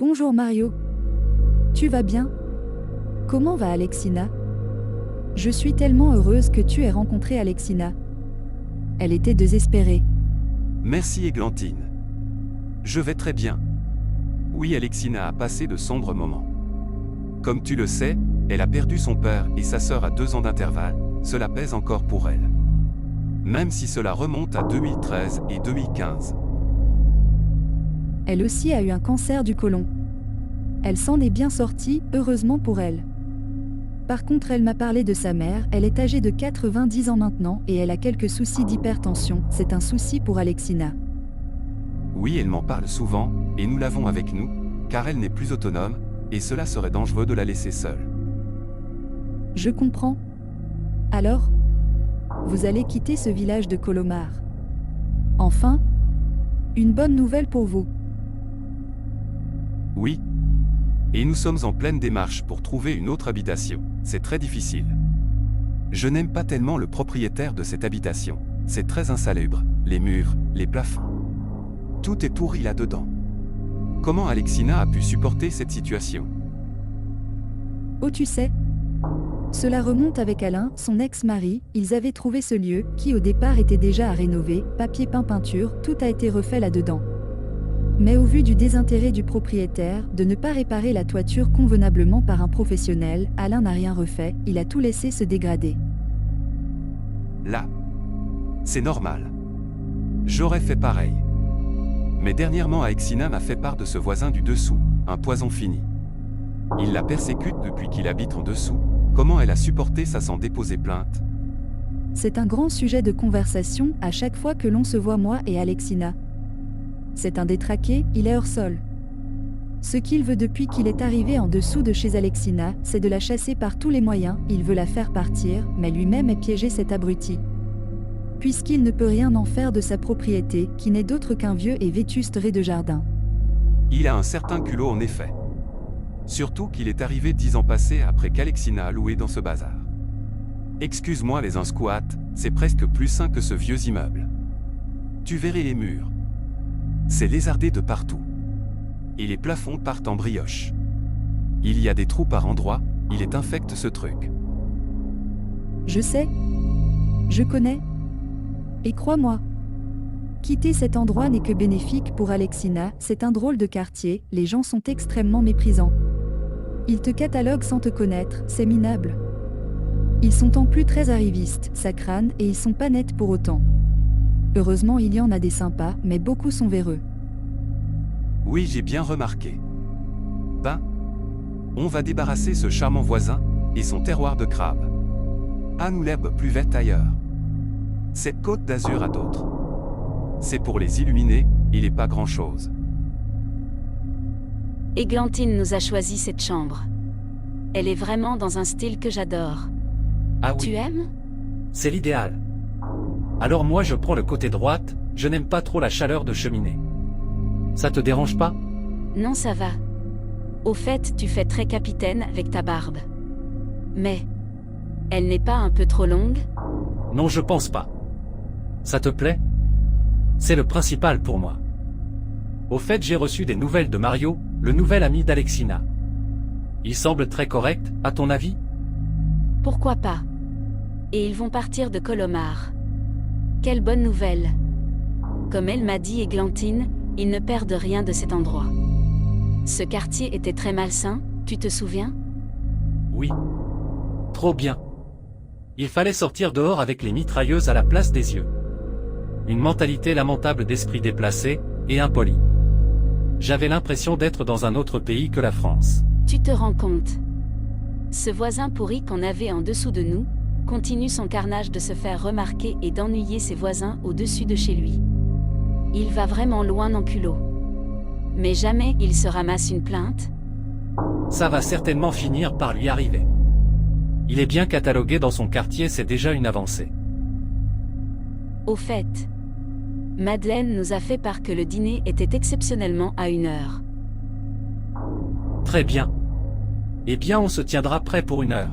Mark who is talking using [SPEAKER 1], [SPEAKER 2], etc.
[SPEAKER 1] Bonjour Mario. Tu vas bien? Comment va Alexina? Je suis tellement heureuse que tu aies rencontré Alexina. Elle était désespérée.
[SPEAKER 2] Merci Églantine. Je vais très bien. Oui, Alexina a passé de sombres moments. Comme tu le sais, elle a perdu son père et sa sœur à 2 ans d'intervalle, cela pèse encore pour elle. Même si cela remonte à 2013 et 2015.
[SPEAKER 1] Elle aussi a eu un cancer du côlon. Elle s'en est bien sortie, heureusement pour elle. Par contre, elle m'a parlé de sa mère, elle est âgée de 90 ans maintenant et elle a quelques soucis d'hypertension, c'est un souci pour Alexina.
[SPEAKER 2] Oui, elle m'en parle souvent, et nous l'avons avec nous, car elle n'est plus autonome, et cela serait dangereux de la laisser seule.
[SPEAKER 1] Je comprends. Alors? Vous allez quitter ce village de Colomar. Enfin? Une bonne nouvelle pour vous.
[SPEAKER 2] Oui. Et nous sommes en pleine démarche pour trouver une autre habitation. C'est très difficile. Je n'aime pas tellement le propriétaire de cette habitation. C'est très insalubre, les murs, les plafonds. Tout est pourri là-dedans. Comment Alexina a pu supporter cette situation?
[SPEAKER 1] Oh, tu sais. Cela remonte avec Alain, son ex-mari, ils avaient trouvé ce lieu, qui au départ était déjà à rénover, papier peint peinture, tout a été refait là-dedans. Mais au vu du désintérêt du propriétaire, de ne pas réparer la toiture convenablement par un professionnel, Alain n'a rien refait, il a tout laissé se dégrader.
[SPEAKER 2] Là. C'est normal. J'aurais fait pareil. Mais dernièrement Alexina m'a fait part de ce voisin du dessous, un poison fini. Il la persécute depuis qu'il habite en dessous, comment elle a supporté ça sans déposer plainte?
[SPEAKER 1] C'est un grand sujet de conversation à chaque fois que l'on se voit moi et Alexina. C'est un détraqué, il est hors sol. Ce qu'il veut depuis qu'il est arrivé en dessous de chez Alexina, c'est de la chasser par tous les moyens, il veut la faire partir, mais lui-même est piégé cet abruti. Puisqu'il ne peut rien en faire de sa propriété, qui n'est d'autre qu'un vieux et vétuste rez-de-jardin.
[SPEAKER 2] Il a un certain culot en effet. Surtout qu'il est arrivé 10 ans passés après qu'Alexina a loué dans ce bazar. Excuse-moi les un squat, c'est presque plus sain que ce vieux immeuble. Tu verrais les murs. C'est lézardé de partout. Et les plafonds partent en brioche. Il y a des trous par endroits, il est infect ce truc.
[SPEAKER 1] Je sais. Je connais. Et crois-moi. Quitter cet endroit n'est que bénéfique pour Alexina, c'est un drôle de quartier, les gens sont extrêmement méprisants. Ils te cataloguent sans te connaître, c'est minable. Ils sont en plus très arrivistes, ça crâne, et ils sont pas nets pour autant. Heureusement il y en a des sympas, mais beaucoup sont véreux.
[SPEAKER 2] Oui, j'ai bien remarqué. Ben, on va débarrasser ce charmant voisin, et son terroir de crabe. À nous l'herbe plus verte ailleurs. Cette côte d'Azur à d'autres. C'est pour les illuminer, il n'est pas grand-chose.
[SPEAKER 3] Églantine nous a choisi cette chambre. Elle est vraiment dans un style que j'adore.
[SPEAKER 4] Ah oui,
[SPEAKER 3] Tu aimes?
[SPEAKER 4] c'est l'idéal. Alors moi je prends le côté droite, je n'aime pas trop la chaleur de cheminée. Ça te dérange pas?
[SPEAKER 3] Non, ça va. Au fait, tu fais très capitaine avec ta barbe. Mais, elle n'est pas un peu trop longue?
[SPEAKER 4] Non, je pense pas. Ça te plaît? C'est le principal pour moi. Au fait, j'ai reçu des nouvelles de Mario, le nouvel ami d'Alexina. Il semble très correct, à ton avis?
[SPEAKER 3] Pourquoi pas? Et ils vont partir de Colomar. Quelle bonne nouvelle! Comme elle m'a dit Églantine, ils ne perdent rien de cet endroit. Ce quartier était très malsain, tu te souviens?
[SPEAKER 4] Oui. Trop bien. Il fallait sortir dehors avec les mitrailleuses à la place des yeux. Une mentalité lamentable d'esprit déplacé, et impoli. J'avais l'impression d'être dans un autre pays que la France.
[SPEAKER 3] Tu te rends compte? Ce voisin pourri qu'on avait en dessous de nous, continue son carnage de se faire remarquer et d'ennuyer ses voisins au-dessus de chez lui. Il va vraiment loin dans culot. Mais jamais il se ramasse une plainte?
[SPEAKER 4] Ça va certainement finir par lui arriver. Il est bien catalogué dans son quartier, c'est déjà une avancée.
[SPEAKER 3] Au fait, Madeleine nous a fait part que le dîner était exceptionnellement à 1h.
[SPEAKER 4] Très bien. Eh bien on se tiendra prêt pour 1 heure.